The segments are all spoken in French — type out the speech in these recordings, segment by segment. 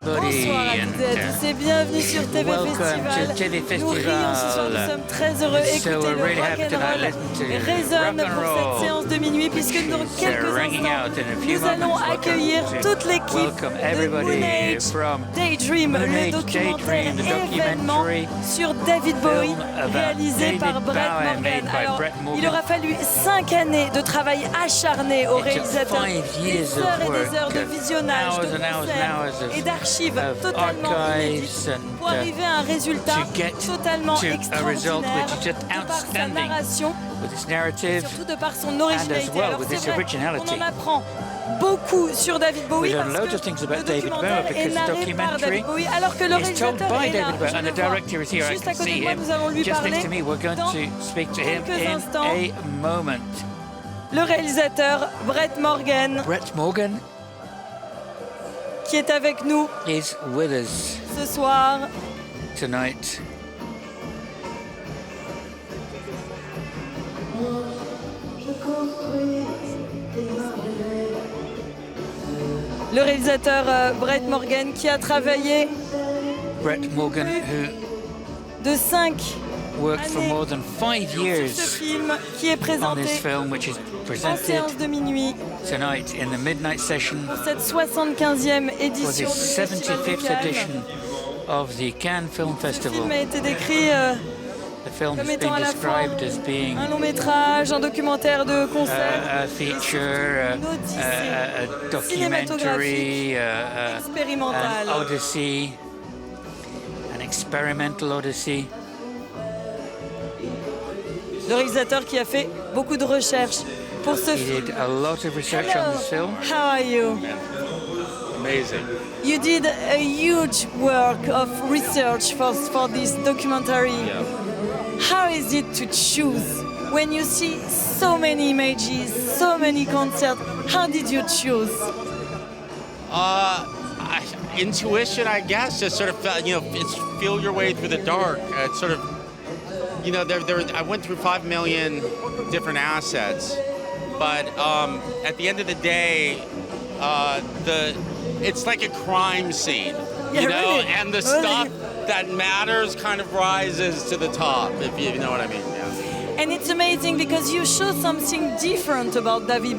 Bonsoir à toutes et à tous et bienvenue sur TV Festival. Nous rions ce soir, nous sommes très heureux. Écoutez, le rock'n'roll résonne pour cette séance de minuit puisque dans quelques instants, nous allons accueillir toute l'équipe de Moonage Daydream, le documentaire événement sur David Bowie, réalisé par Brett Morgan. Alors, il aura fallu 5 années de travail acharné au réalisateur, des heures et des heures de visionnage, de concerts et d'archives totalement inédites pour arriver à un résultat totalement extraordinaire de par sa narration, surtout de par son originalité. Alors c'est vrai, on en apprend beaucoup sur David Bowie parce que le documentaire est narré par David Bowie alors que le réalisateur est là. Je le vois. Juste à côté de moi, nous allons lui parler dans quelques instants. Le réalisateur Brett Morgan, qui est avec nous ce soir. Le réalisateur Brett Morgan qui a travaillé de 5 worked for more than 5 years ce film qui est présenté on this film, which is en presented séance de minuit tonight in the midnight session pour cette 75e for édition the du Festival de 75th Cannes. edition of the Cannes Film Le Festival. film a été décrit The film comme has étant been à la fois described as being un long métrage, un documentaire de concert, a feature, une odyssée a documentary, an expérimentale. odyssey, an experimental odyssey. Le réalisateur qui a fait beaucoup de recherches pour ce He film. did a lot of research on this film. How are you? Amazing. You did a huge work of research for this documentary. Yeah. How is it to choose when you see so many images, so many concerts? How did you choose? Intuition, I guess, just sort of it's feel your way through the dark. It's sort of, I went through 5 million different assets, but at the end of the day, it's like a crime scene, Really? and the stuff that matters kind of rises to the top, if you know what I mean. Yeah. And it's amazing because you show something different about David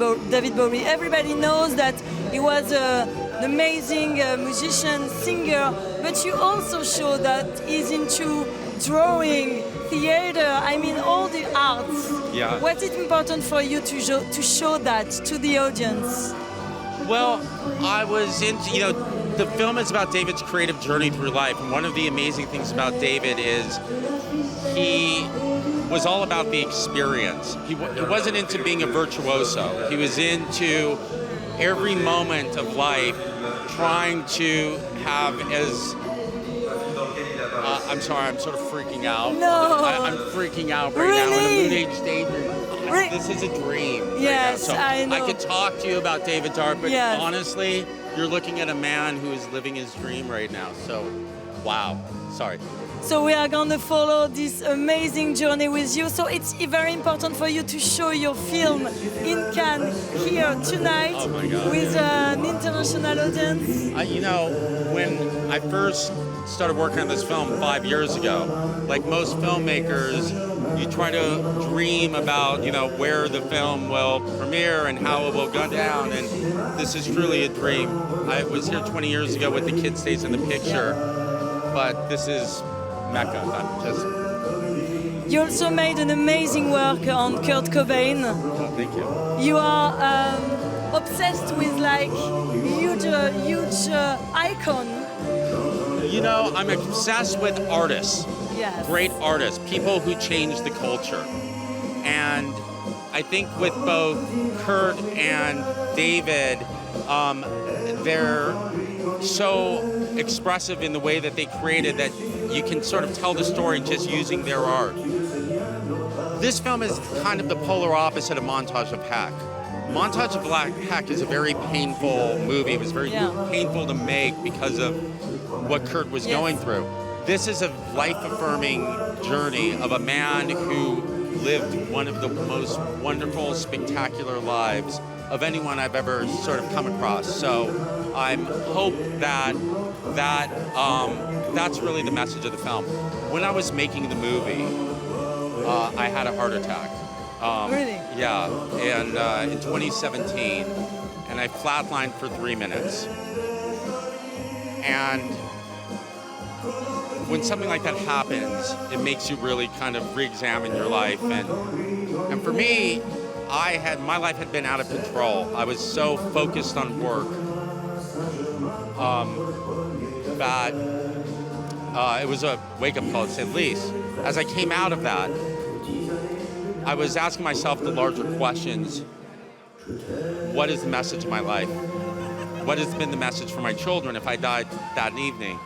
Bowie. Everybody knows that he was an amazing musician, singer, but you also show that he's into drawing, theater, I mean all the arts. Yeah. What's it important for you to show that to the audience? Well, I was into, the film is about David's creative journey through life. And one of the amazing things about David is he was all about the experience. He wasn't into being a virtuoso. He was into every moment of life trying to have as... I'm sorry, I'm sort of freaking out. No. I'm freaking out right Really? now in a Moonage Daydream. Re- This is a dream. Yes, right now. So I know. I could talk to you about David's art, but Yes. honestly, you're looking at a man who is living his dream right now. So, wow. Sorry. So we are going to follow this amazing journey with you. So it's very important for you to show your film in Cannes here tonight Oh my God. with an international audience. When I first started working on this film 5 years ago, like most filmmakers, you try to dream about, where the film will premiere and how it will go down. And this is truly a dream. I was here 20 years ago with The Kid Stays in the Picture, but this is Mecca. I'm just... You also made an amazing work on Kurt Cobain. Oh, thank you. You are obsessed with huge icon. I'm obsessed with artists. Yes. Great artists, people who change the culture. And I think with both Kurt and David, they're so expressive in the way that they created that you can sort of tell the story just using their art. This film is kind of the polar opposite of Montage of Heck. Montage of Heck is a very painful movie. It was very painful to make because of what Kurt was going through. This is a life-affirming journey of a man who lived one of the most wonderful, spectacular lives of anyone I've ever sort of come across. So I'm hope that's really the message of the film. When I was making the movie, I had a heart attack. Really? Yeah, and in 2017, and I flatlined for 3 minutes. And when something like that happens, it makes you really kind of re-examine your life. And for me, my life had been out of control. I was so focused on work that it was a wake-up call, to say the least. As I came out of that, I was asking myself the larger questions. What is the message of my life? What has been the message for my children if I died that evening?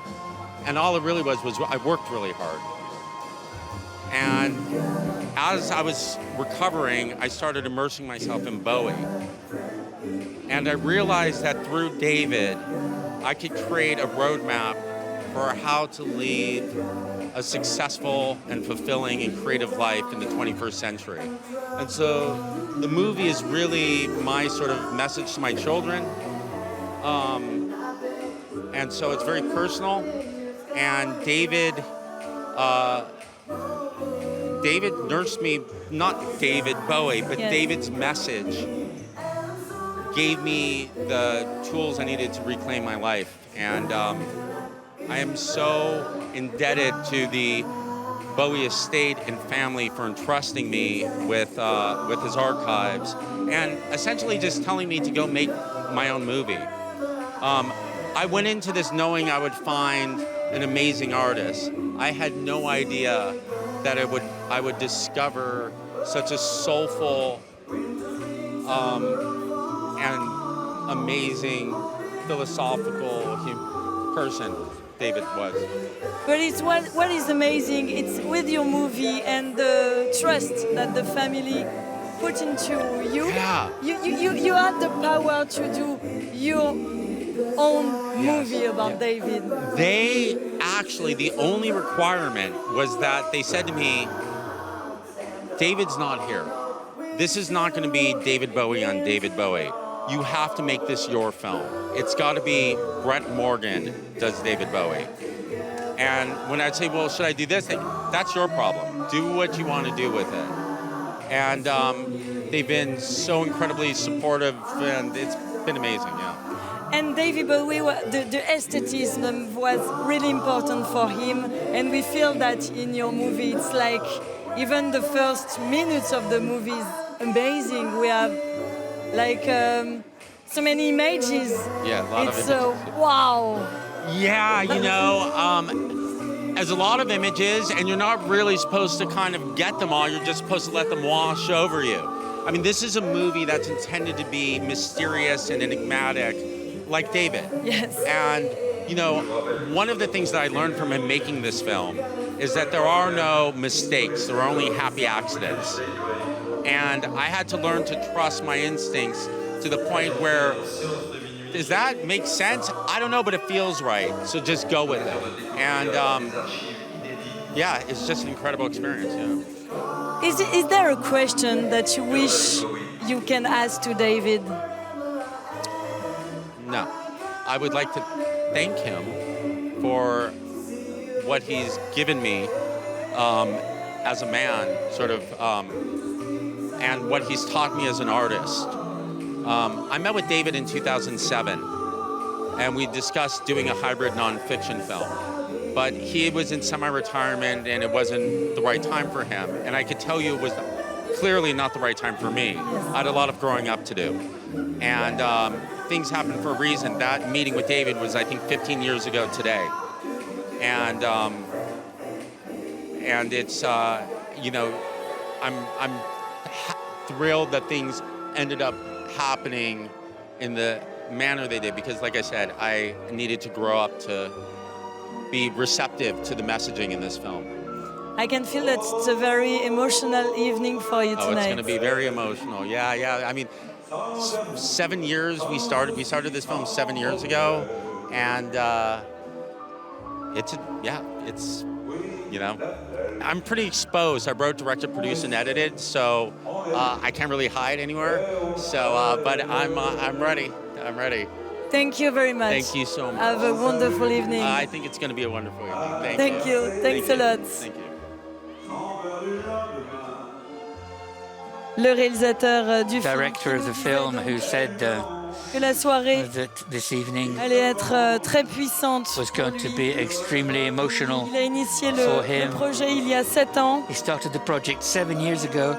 And all it really was I worked really hard. And as I was recovering, I started immersing myself in Bowie. And I realized that through David, I could create a roadmap for how to lead a successful and fulfilling and creative life in the 21st century. And so the movie is really my sort of message to my children. And so it's very personal. And David nursed me, not David Bowie, but yes. David's message gave me the tools I needed to reclaim my life. And I am so indebted to the Bowie estate and family for entrusting me with his archives and essentially just telling me to go make my own movie. I went into this knowing I would find an amazing artist. I had no idea that I would discover such a soulful and amazing philosophical person David was. But it's what is amazing, it's with your movie and the trust that the family put into you. Yeah. You had the power to do your own movie about David. They actually, the only requirement was that they said to me, David's not here. This is not going to be David Bowie on David Bowie. You have to make this your film. It's got to be Brett Morgan does David Bowie. And when I'd say, well, should I do this? That's your problem. Do what you want to do with it. And they've been so incredibly supportive, and it's been amazing, yeah. And David Bowie, the aestheticism was really important for him, and we feel that in your movie. It's like even the first minutes of the movie is amazing. We have like so many images. Yeah, a lot of images. Wow. Yeah, as a lot of images, and you're not really supposed to kind of get them all. You're just supposed to let them wash over you. I mean, this is a movie that's intended to be mysterious and enigmatic, like David. Yes. And, one of the things that I learned from him making this film is that there are no mistakes. There are only happy accidents. And I had to learn to trust my instincts to the point where, does that make sense? I don't know, but it feels right. So just go with it. And, it's just an incredible experience, Is there a question that you wish you can ask to David? No. I would like to thank him for what he's given me as a man, sort of, and what he's taught me as an artist. I met with David in 2007, and we discussed doing a hybrid nonfiction film. But he was in semi-retirement, and it wasn't the right time for him. And I could tell you it was clearly not the right time for me. I had a lot of growing up to do. And things happened for a reason. That meeting with David was, I think, 15 years ago today. And it's, I'm thrilled that things ended up happening in the manner they did, because like I said, I needed to grow up to be receptive to the messaging in this film. I can feel that it's a very emotional evening for you tonight. Oh, it's going to be very emotional. Yeah. I mean, 7 years we started this film 7 years ago, and I'm pretty exposed. I wrote, directed, produced, and edited, so I can't really hide anywhere. So, but I'm ready. I'm ready. Thank you very much. Thank you so much. Have a wonderful evening. I think it's going to be a wonderful evening. Thank you. Thanks a lot. Thank you. Le réalisateur du Director of the film, who said que la soirée that this evening allait être très puissante. was going to be extremely emotional Il a initié for le him. projet il y a 7 ans He started the project 7 years ago.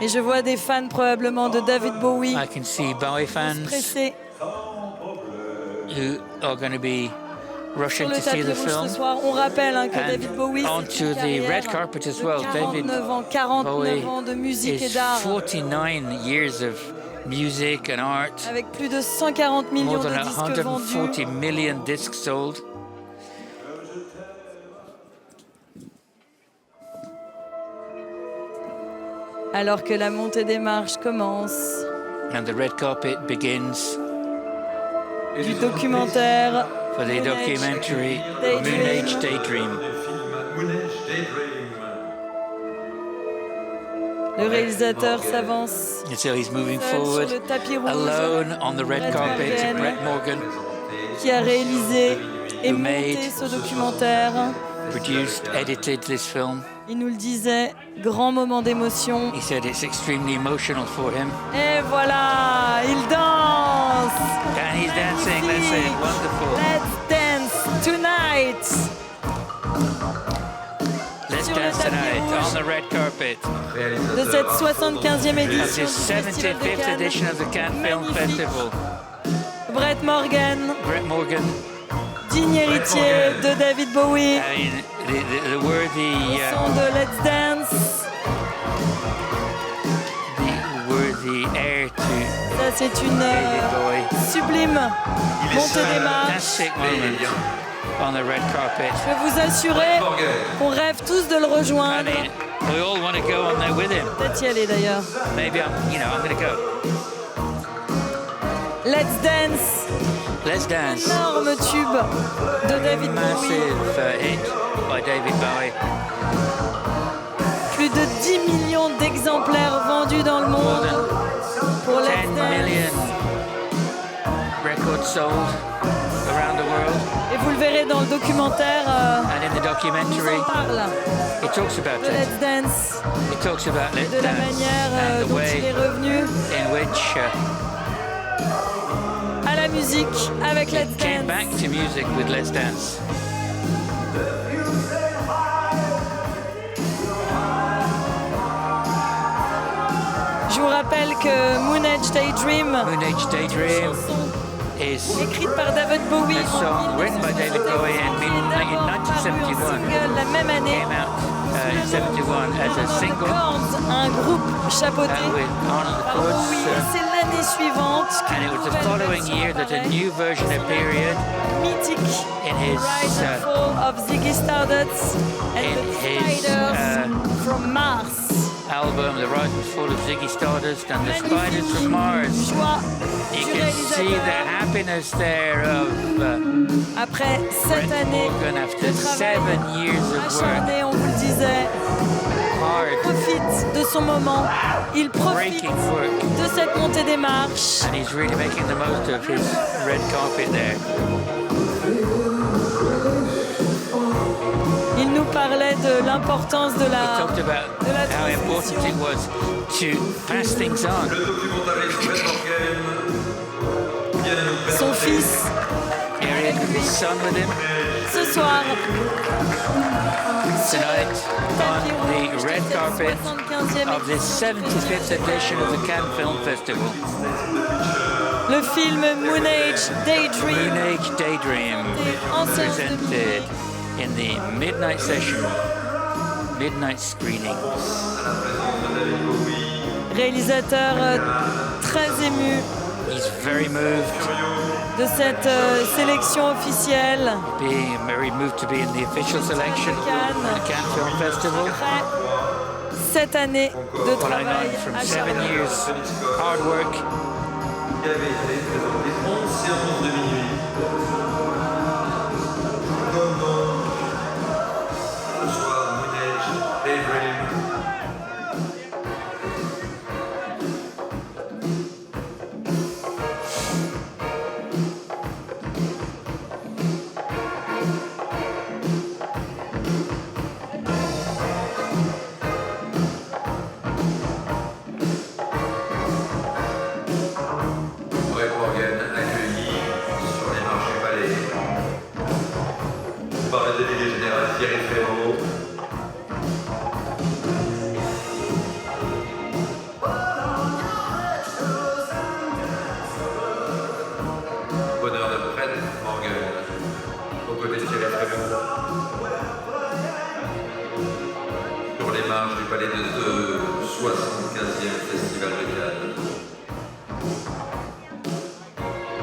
et je vois des fans probablement de David Bowie I can see Bowie fans pressés who are going to be sur rushing le to see tapis the rouge film. ce soir. On rappelle que And David Bowie, onto c'est une the carrière red carpet as de well. 49 Bowie ans de musique et is d'art 49 years of music and art, avec plus de 140 millions more de than disques vendus. 140 million discs sold. Alors que la montée des marches commence, And the red carpet begins du documentaire for the Moonage documentary Daydream. Moonage Daydream. Le réalisateur s'avance And so he's moving seul sur forward le tapis rouge, alone on the red Brett carpet to Morgan. Brett Morgan, qui a réalisé et Who monté made- ce documentaire. produced, edited this film. Il nous le disait, grand moment d'émotion. He said it's extremely emotional for him. Et voilà, il danse. And he's dancing, that's it, Magnifique. wonderful. Let's dance tonight. Let's Sur le dance tapis tonight rouge. on the red carpet De cette 75e of édition this du Festival de 75th Cannes. edition of the Cannes Film Magnifique. Festival. Brett Morgan, Brett Morgan, digne héritier de David Bowie, I mean, the worthy, son de Let's Dance. the worthy heir to Ça, c'est une David Bowie. sublime montée des marches. Fantastic moment on the red carpet. Je peux vous assurer qu'on rêve tous de le I rejoindre. mean, we all want to go on there with him. Peut-être y aller d'ailleurs. Maybe I'm going to go. Let's Dance, Let's dance. énorme tube de David Bowie. Massive hit by David Bowie. Plus de 10 millions d'exemplaires vendus dans le More monde than pour Let's 10 Dance. million records sold around the world. Et vous le verrez dans le documentaire, And in the on documentary, parle it talks about de it. Let's Dance, It talks about Let's de la Dance manière and the dont il est way revenu in which à la musique avec Let's it came back Dance. to music with Let's Dance. Je vous rappelle que Moonage Daydream, Moonage Daydream chanson is écrite par David Bowie a song written by David Bowie in en 1971. single la même année. Came out in 71 as a Arnold single Chords, un groupe chapeauté with Arnold par Chords. Bowie. Et c'est l'année suivante And it was the following year that a new version appeared mythique in his Rise and Fall of Ziggy Stardust and in the his, Spiders from Mars. album, The Rise and Fall of Ziggy Stardust and the Spiders from Mars. Joie You du can see the réalisateur. happiness there of Après Brett 7 années Morgan after de travail 7 years of work, acharné, on vous le disait, hard, profite de son moment. Il profite breaking work, de cette montée des marches. and he's really making the most of his red carpet there. Il nous parlait de l'importance de He la talked about how important it was to pass things on. son fils Here he is with his son with him ce soir. tonight Tapis on the rouge red de cette carpet 75e of this 75th edition of the Cannes Film Festival. Le film Moonage Daydream, Moonage Daydream, en séance de presented in the midnight session, midnight screening. réalisateur très ému He's very moved, de cette sélection officielle. being very moved to be in the official selection of the Cannes Film Festival, Après 7 années de following travail on from 7 acharné. years hard work. Il avait été présenté 11 séances de minuit. Comme ce soir, Moonage Daydream.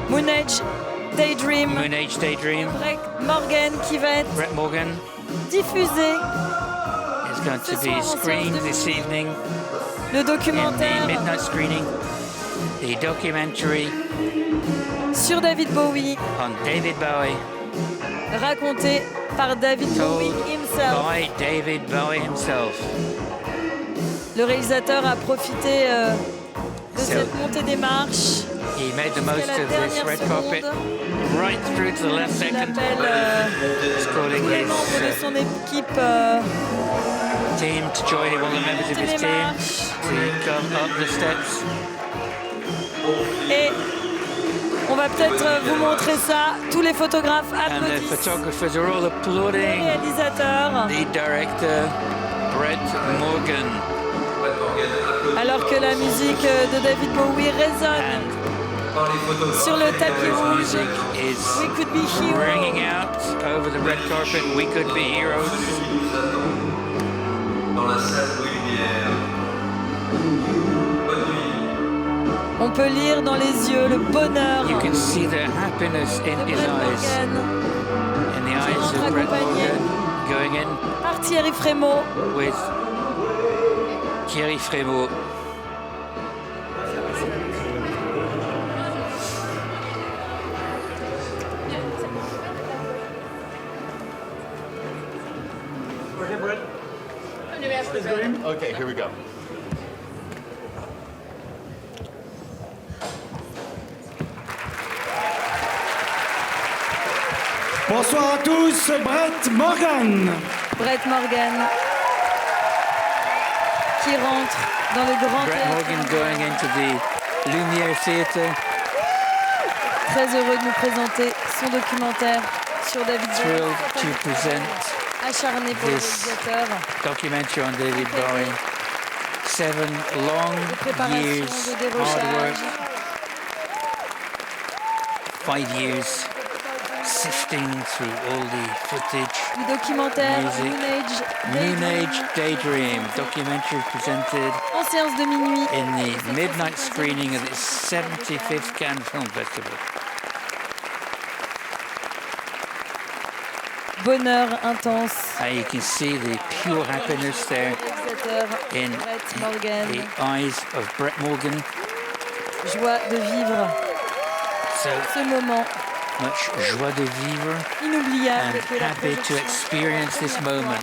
Moonage Daydream. Moonage Daydream. Brett Morgan qui va être Brett Morgan diffusé. is going to be screened this evening Le in the documentaire midnight screening. The documentary sur David Bowie, on David Bowie, raconté par David Bowie told himself. by David Bowie himself. Le réalisateur a profité de So- cette montée des marches. He made the jusqu'à most la of this dernière red seconde. carpet right through to the last Il second. appelle He's calling tous les his membres de son équipe team to join him, all the members of monter his les team marches. to come up the steps. Et on va peut-être vous montrer ça. Tous les photographes And the applaudissent photographers are all le applauding réalisateur the director, Brett Morgan. alors que la musique de David Bowie résonne And sur le tapis rouge. music is We could be ringing heroes. out over the red carpet. We could be heroes. Dans la salle de lumière. Bonne nuit. On peut lire dans les yeux le bonheur You can see the happiness in de his Brett eyes, Morgan in the eyes of Brett Morgan, going in par Thierry Frémaux. with Thierry Frémaux. Okay, here we go. Bonsoir à tous, Brett Morgan. Brett Morgan qui rentre dans le grand Brett théâtre. Morgan going into the Lumiere Theatre, Très heureux de nous présenter son documentaire sur David thrilled Bowie. to present Acharné pour le this réalisateur. documentary on David Bowie. 7 long De préparation, years, de hard work, dérochage. 5 years sifting through all the footage. Du documentaire Music. Moonage Moonage Daydream documentary presented en séance de minuit. in the midnight screening of the 75th Cannes Film Festival. Bonheur intense. And you can see the pure happiness there Réalisateur in Brett Morgan. the eyes of Brett Morgan. Joie de vivre So ce moment much joie de vivre inoubliable and que la happy to projection experience this moment.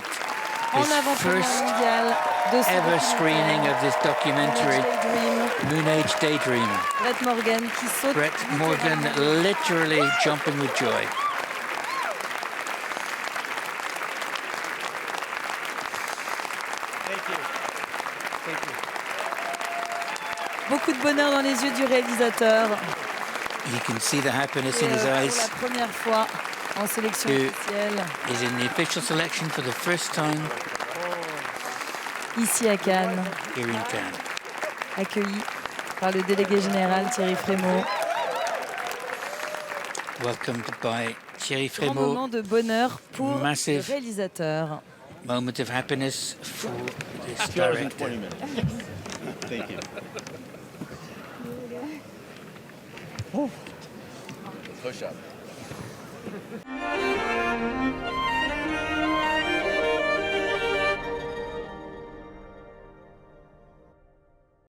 en This avant-première first mondiale de ce ever screening of this documentary, Daydream. Moonage Daydream. Brett Morgan qui saute. Brett Morgan literally jumping with joy. Beaucoup de bonheur dans les yeux du réalisateur. You can see the happiness in his Pour eyes. la première fois en sélection Et- officielle He's in the official selection for the first time ici à Cannes, here in Cannes. accueilli par le délégué général Thierry Frémaux. Welcomed by Thierry Grand moment Frémaux. de bonheur pour Massive. le réalisateur. Moment of happiness for this 2 hours and director. 20 minutes. Thank you. Push up.